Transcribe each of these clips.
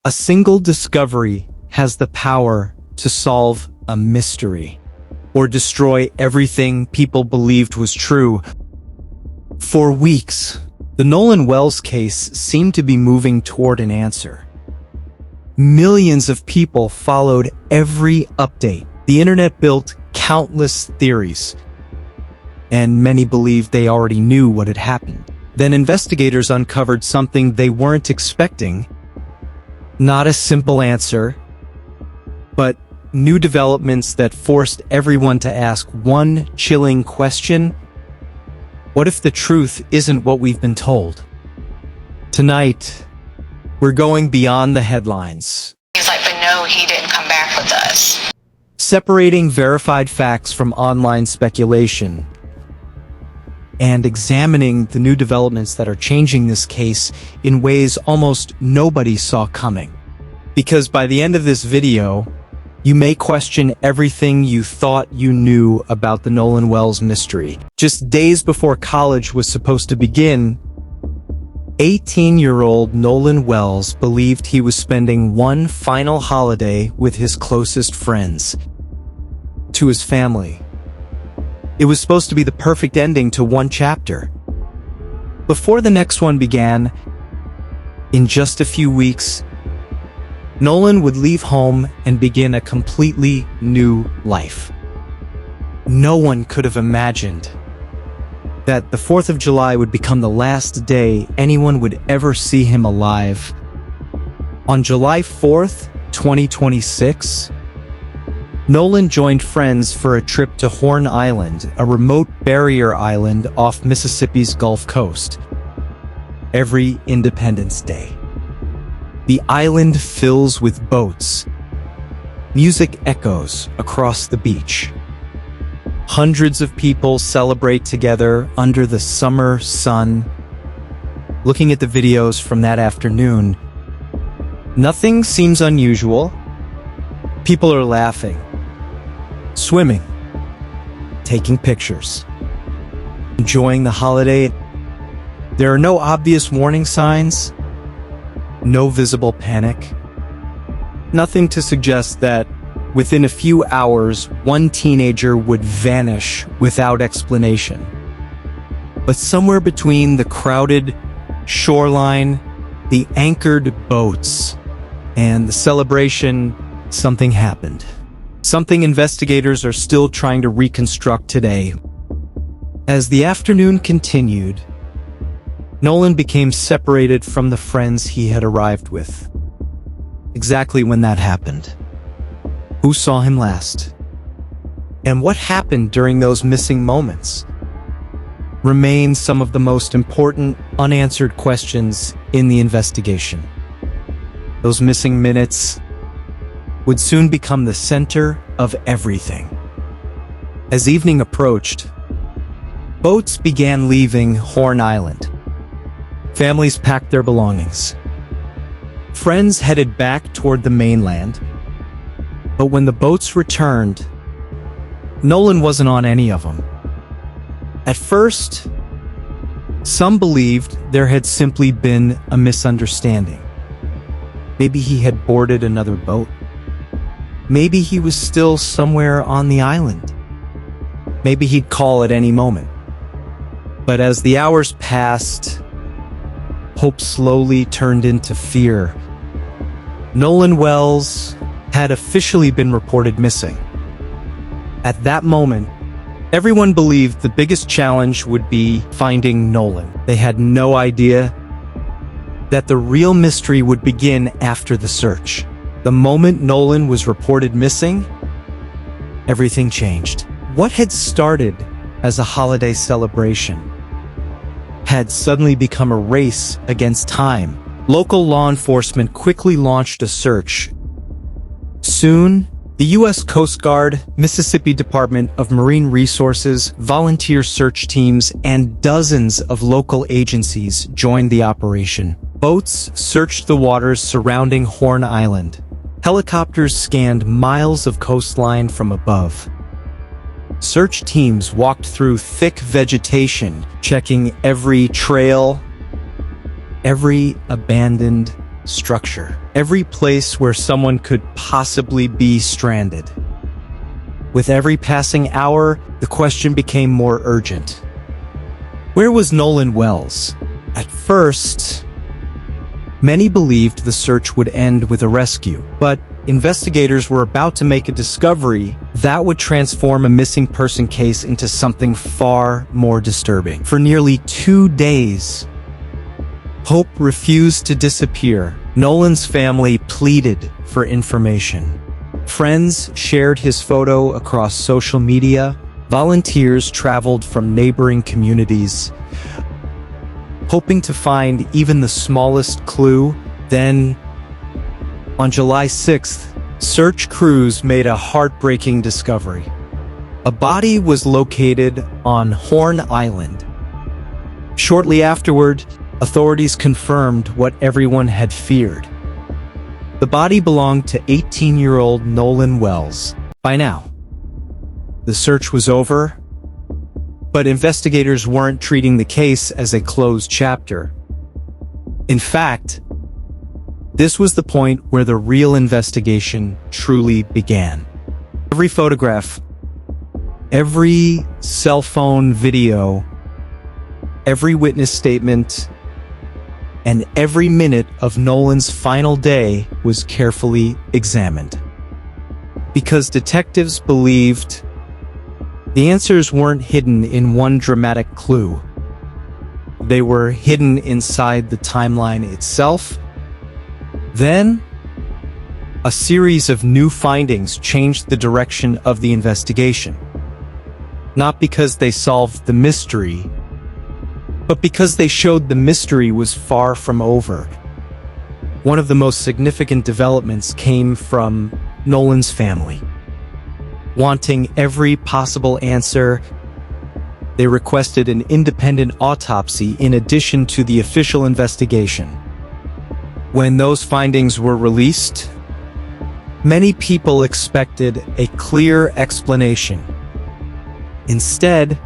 A single discovery has the power to solve a mystery or destroy everything people believed was true. For weeks, the Nolan Wells case seemed to be moving toward an answer. Millions of people followed every update. The internet built countless theories, and many believed they already knew what had happened. Then investigators uncovered something they weren't expecting. Not a simple answer, but new developments that forced everyone to ask one chilling question: what if the truth isn't what we've been told? Tonight, we're going beyond the headlines. He's like, but no, he didn't come back with us. Separating verified facts from online speculation, and examining the new developments that are changing this case in ways almost nobody saw coming. Because by the end of this video, you may question everything you thought you knew about the Nolan Wells mystery. Just days before college was supposed to begin, 18-year-old Nolan Wells believed he was spending one final holiday with his closest friends. To his family. It was supposed to be the perfect ending to one chapter. Before the next one began, in just a few weeks, Nolan would leave home and begin a completely new life. No one could have imagined that the 4th of July would become the last day anyone would ever see him alive. On July 4th, 2026, Nolan joined friends for a trip to Horn Island, a remote barrier island off Mississippi's Gulf Coast. Every Independence Day, the island fills with boats. Music echoes across the beach. Hundreds of people celebrate together under the summer sun. Looking at the videos from that afternoon, nothing seems unusual. People are laughing, swimming, taking pictures, enjoying the holiday. There are no obvious warning signs, no visible panic, nothing to suggest that within a few hours, one teenager would vanish without explanation. But somewhere between the crowded shoreline, the anchored boats, and the celebration, something happened. Something investigators are still trying to reconstruct today. As the afternoon continued, Nolan became separated from the friends he had arrived with. Exactly when that happened. Who saw him last? And what happened during those missing moments? Remain some of the most important unanswered questions in the investigation. Those missing minutes would soon become the center of everything. As evening approached, boats began leaving Horn Island. Families packed their belongings. Friends headed back toward the mainland. But when the boats returned, Nolan wasn't on any of them. At first, some believed there had simply been a misunderstanding. Maybe he had boarded another boat. Maybe he was still somewhere on the island. Maybe he'd call at any moment. But as the hours passed, hope slowly turned into fear. Nolan Wells had officially been reported missing. At that moment, everyone believed the biggest challenge would be finding Nolan. They had no idea that the real mystery would begin after the search. The moment Nolan was reported missing, everything changed. What had started as a holiday celebration had suddenly become a race against time. Local law enforcement quickly launched a search. Soon, the U.S. Coast Guard, Mississippi Department of Marine Resources, volunteer search teams, and dozens of local agencies joined the operation. Boats searched the waters surrounding Horn Island. Helicopters scanned miles of coastline from above. Search teams walked through thick vegetation, checking every trail, every abandoned structure. Every place where someone could possibly be stranded. With every passing hour, the question became more urgent. Where was Nolan Wells? At first, many believed the search would end with a rescue, but investigators were about to make a discovery that would transform a missing person case into something far more disturbing. For nearly 2 days, hope refused to disappear. Nolan's family pleaded for information. Friends shared his photo across social media. Volunteers traveled from neighboring communities, hoping to find even the smallest clue. Then, on July 6th, search crews made a heartbreaking discovery. A body was located on Horn Island. Shortly afterward, authorities confirmed what everyone had feared. The body belonged to 18-year-old Nolan Wells. By now, the search was over, but investigators weren't treating the case as a closed chapter. In fact, this was the point where the real investigation truly began. Every photograph, every cell phone video, every witness statement, and every minute of Nolan's final day was carefully examined. Because detectives believed the answers weren't hidden in one dramatic clue. They were hidden inside the timeline itself. Then, a series of new findings changed the direction of the investigation. Not because they solved the mystery, but because they showed the mystery was far from over. One of the most significant developments came from Nolan's family. Wanting every possible answer, they requested an independent autopsy in addition to the official investigation. When those findings were released, many people expected a clear explanation. Instead,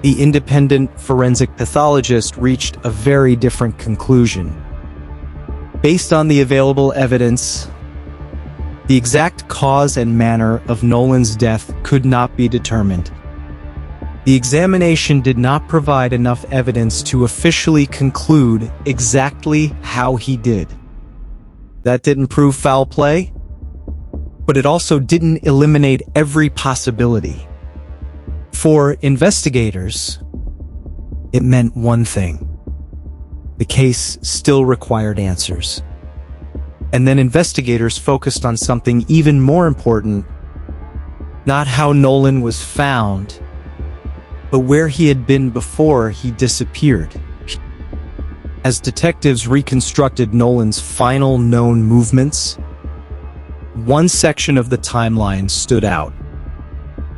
the independent forensic pathologist reached a very different conclusion. Based on the available evidence, the exact cause and manner of Nolan's death could not be determined. The examination did not provide enough evidence to officially conclude exactly how he did. That didn't prove foul play, but it also didn't eliminate every possibility. For investigators, it meant one thing. The case still required answers. And then investigators focused on something even more important, not how Nolan was found, but where he had been before he disappeared. As detectives reconstructed Nolan's final known movements, one section of the timeline stood out.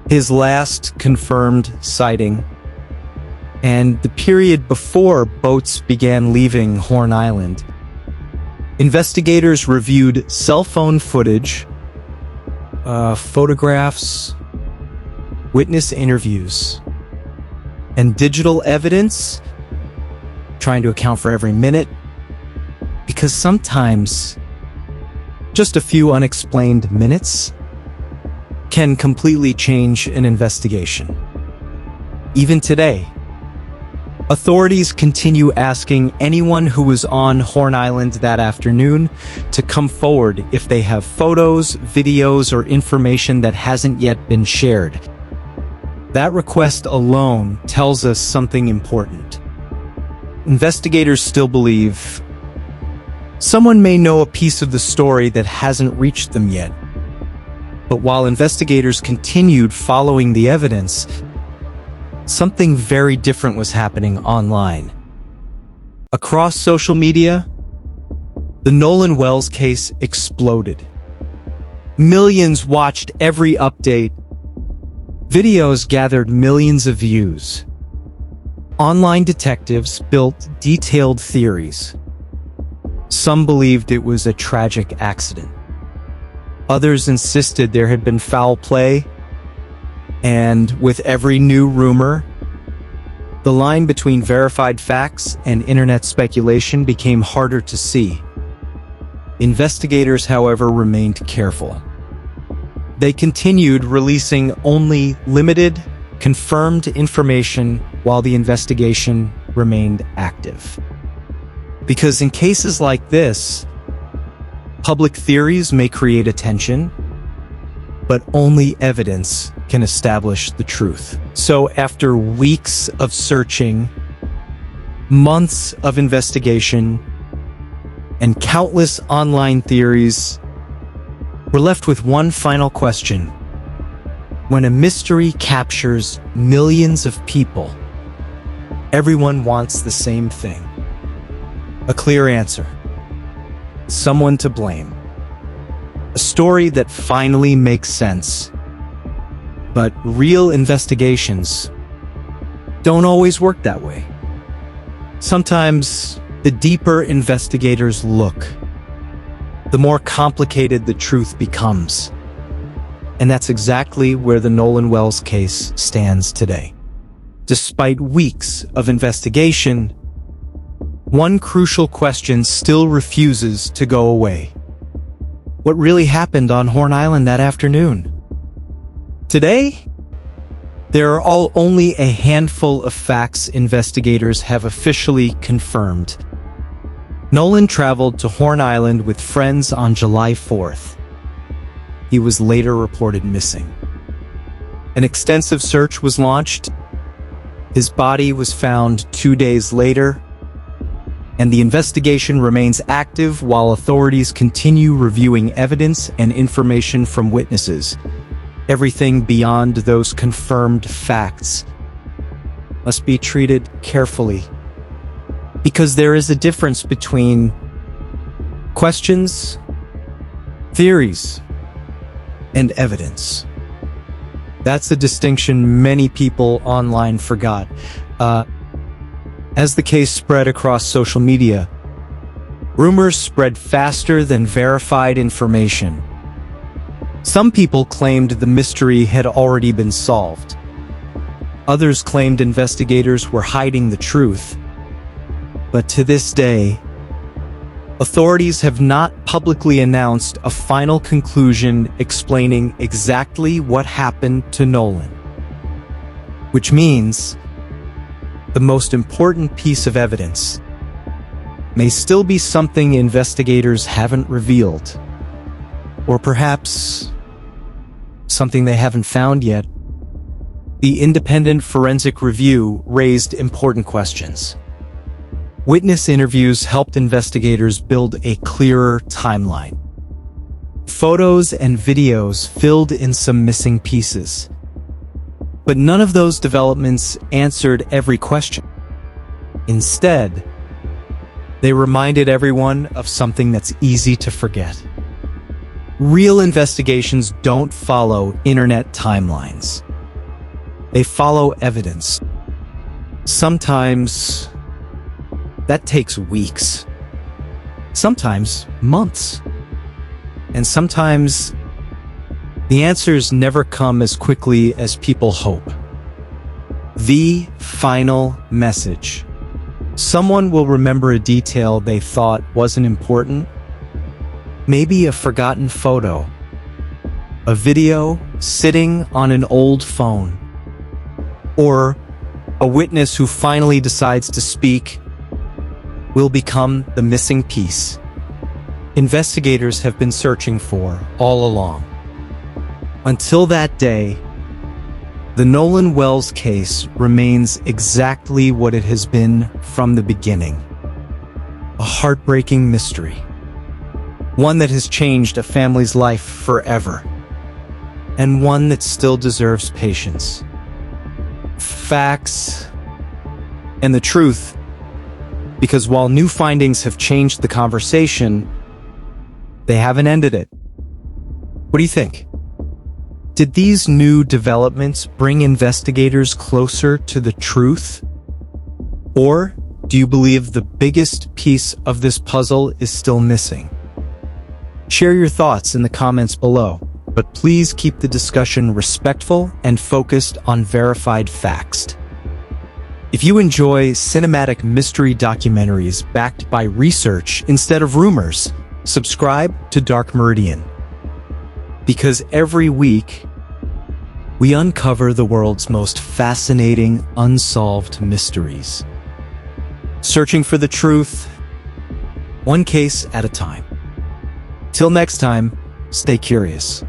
His last confirmed sighting, and the period before boats began leaving Horn Island. Investigators reviewed cell phone footage, photographs, witness interviews, and digital evidence, trying to account for every minute, because sometimes just a few unexplained minutes can completely change an investigation. Even today, authorities continue asking anyone who was on Horn Island that afternoon to come forward if they have photos, videos, or information that hasn't yet been shared. That request alone tells us something important. Investigators still believe someone may know a piece of the story that hasn't reached them yet. But while investigators continued following the evidence, something very different was happening online. Across social media, the Nolan Wells case exploded. Millions watched every update. Videos gathered millions of views. Online detectives built detailed theories. Some believed it was a tragic accident. Others insisted there had been foul play. And with every new rumor, the line between verified facts and internet speculation became harder to see. Investigators, however, remained careful. They continued releasing only limited, confirmed information while the investigation remained active. Because in cases like this, public theories may create attention, but only evidence can establish the truth. So after weeks of searching, months of investigation, and countless online theories, we're left with one final question. When a mystery captures millions of people, everyone wants the same thing. A clear answer. Someone to blame. A story that finally makes sense. But real investigations don't always work that way. Sometimes, the deeper investigators look, the more complicated the truth becomes. And that's exactly where the Nolan Wells case stands today. Despite weeks of investigation, one crucial question still refuses to go away. What really happened on Horn Island that afternoon? Today, there are only a handful of facts investigators have officially confirmed. Nolan traveled to Horn Island with friends on July 4th. He was later reported missing. An extensive search was launched. His body was found 2 days later, and the investigation remains active while authorities continue reviewing evidence and information from witnesses. Everything beyond those confirmed facts must be treated carefully, because there is a difference between questions, theories, and evidence. That's a distinction many people online forgot. As the case spread across social media, rumors spread faster than verified information. Some people claimed the mystery had already been solved. Others claimed investigators were hiding the truth. But to this day, authorities have not publicly announced a final conclusion explaining exactly what happened to Nolan. Which means the most important piece of evidence may still be something investigators haven't revealed, or perhaps something they haven't found yet. The independent forensic review raised important questions. Witness interviews helped investigators build a clearer timeline. Photos and videos filled in some missing pieces. But none of those developments answered every question. Instead, they reminded everyone of something that's easy to forget. Real investigations don't follow internet timelines. They follow evidence. Sometimes that takes weeks. Sometimes months. And sometimes the answers never come as quickly as people hope. The final message. Someone will remember a detail they thought wasn't important. Maybe a forgotten photo. A video sitting on an old phone. Or a witness who finally decides to speak will become the missing piece investigators have been searching for all along. Until that day, the Nolan Wells case remains exactly what it has been from the beginning. A heartbreaking mystery. One that has changed a family's life forever. And one that still deserves patience. Facts and the truth. Because while new findings have changed the conversation, they haven't ended it. What do you think? Did these new developments bring investigators closer to the truth? Or do you believe the biggest piece of this puzzle is still missing? Share your thoughts in the comments below, but please keep the discussion respectful and focused on verified facts. If you enjoy cinematic mystery documentaries backed by research instead of rumors, Subscribe to Dark Meridian, because every week we uncover the world's most fascinating unsolved mysteries, searching for the truth, one case at a time. Till next time, stay curious.